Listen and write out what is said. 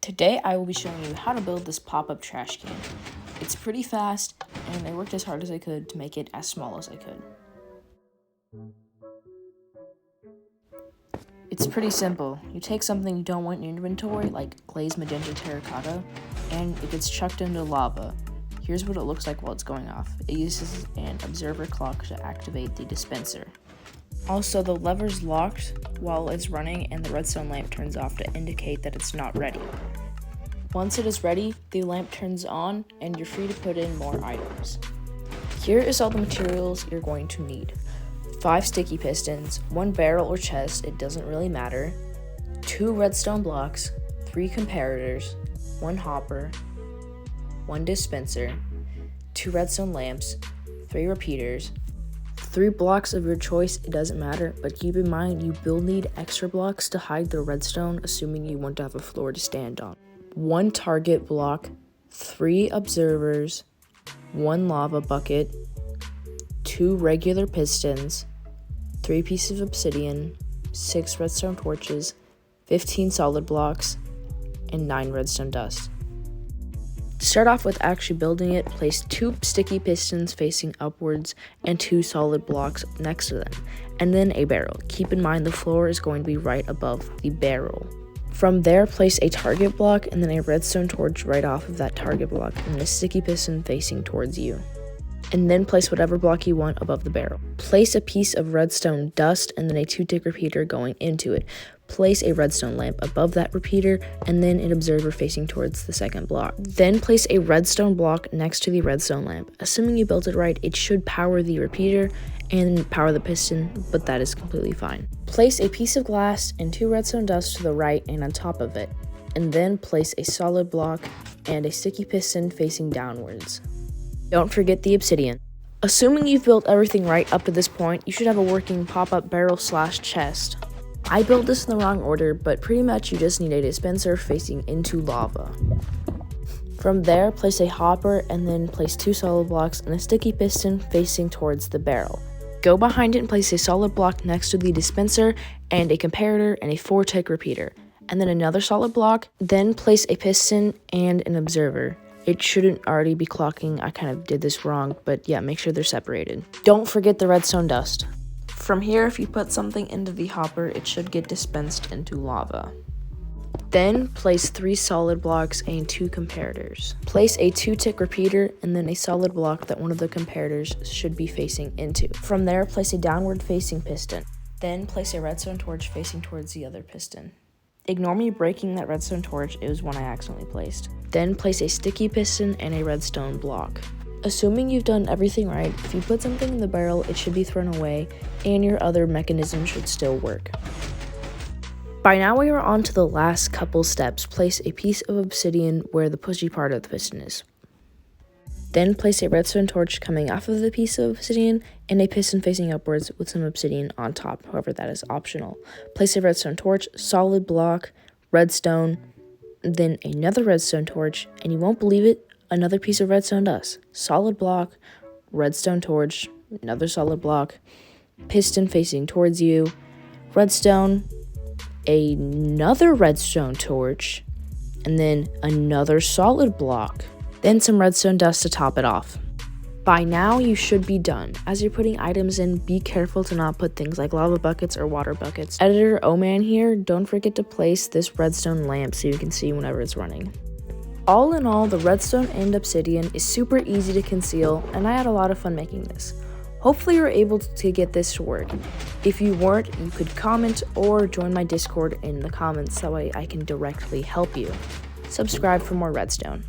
Today I will be showing you how to build this pop-up trash can. It's pretty fast, and I worked as hard as I could to make it as small as I could. It's pretty simple. You take something you don't want in your inventory, like glazed magenta terracotta, and it gets chucked into lava. Here's what it looks like while it's going off. It uses an observer clock to activate the dispenser. Also, the lever's locked while it's running and the redstone lamp turns off to indicate that it's not ready. Once it is ready, the lamp turns on and you're free to put in more items. Here is all the materials you're going to need. 5 sticky pistons, 1 barrel or chest, it doesn't really matter, 2 redstone blocks, 3 comparators, 1 hopper, 1 dispenser, 2 redstone lamps, 3 repeaters, 3 blocks of your choice, it doesn't matter, but keep in mind you will need extra blocks to hide the redstone, assuming you want to have a floor to stand on. 1 target block, 3 observers, 1 lava bucket, 2 regular pistons, 3 pieces of obsidian, 6 redstone torches, 15 solid blocks, and 9 redstone dust. To start off with actually building it, place 2 sticky pistons facing upwards and 2 solid blocks next to them, and then a barrel. Keep in mind the floor is going to be right above the barrel. From there, place a target block and then a redstone torch right off of that target block and a sticky piston facing towards you. And then place whatever block you want above the barrel. Place a piece of redstone dust and then a 2-tick repeater going into it. Place a redstone lamp above that repeater and then an observer facing towards the second block. Then place a redstone block next to the redstone lamp. Assuming you built it right, it should power the repeater and power the piston, but that is completely fine. Place a piece of glass and 2 redstone dust to the right and on top of it, and then place a solid block and a sticky piston facing downwards. Don't forget the obsidian. Assuming you've built everything right up to this point, you should have a working pop-up barrel/chest. I built this in the wrong order, but pretty much you just need a dispenser facing into lava. From there, place a hopper and then place 2 solid blocks and a sticky piston facing towards the barrel. Go behind it and place a solid block next to the dispenser and a comparator and a 4-tick repeater, and then another solid block, then place a piston and an observer. It shouldn't already be clocking, I kind of did this wrong, but yeah, make sure they're separated. Don't forget the redstone dust. From here, if you put something into the hopper, it should get dispensed into lava. Then place 3 solid blocks and 2 comparators. Place a 2-tick repeater and then a solid block that one of the comparators should be facing into. From there, place a downward facing piston. Then place a redstone torch facing towards the other piston. Ignore me breaking that redstone torch, it was one I accidentally placed. Then place a sticky piston and a redstone block. Assuming you've done everything right, if you put something in the barrel, it should be thrown away, and your other mechanism should still work. By now we are on to the last couple steps. Place a piece of obsidian where the pushy part of the piston is. Then place a redstone torch coming off of the piece of obsidian and a piston facing upwards with some obsidian on top, however that is optional. Place a redstone torch, solid block, redstone, then another redstone torch, and you won't believe it, another piece of redstone dust. Solid block, redstone torch, another solid block, piston facing towards you, redstone, another redstone torch, and then another solid block. Then some redstone dust to top it off. By now, you should be done. As you're putting items in, be careful to not put things like lava buckets or water buckets. Editor Oman here, don't forget to place this redstone lamp so you can see whenever it's running. All in all, the redstone and obsidian is super easy to conceal, and I had a lot of fun making this. Hopefully you were able to get this to work. If you weren't, you could comment or join my Discord in the comments, that way I can directly help you. Subscribe for more redstone.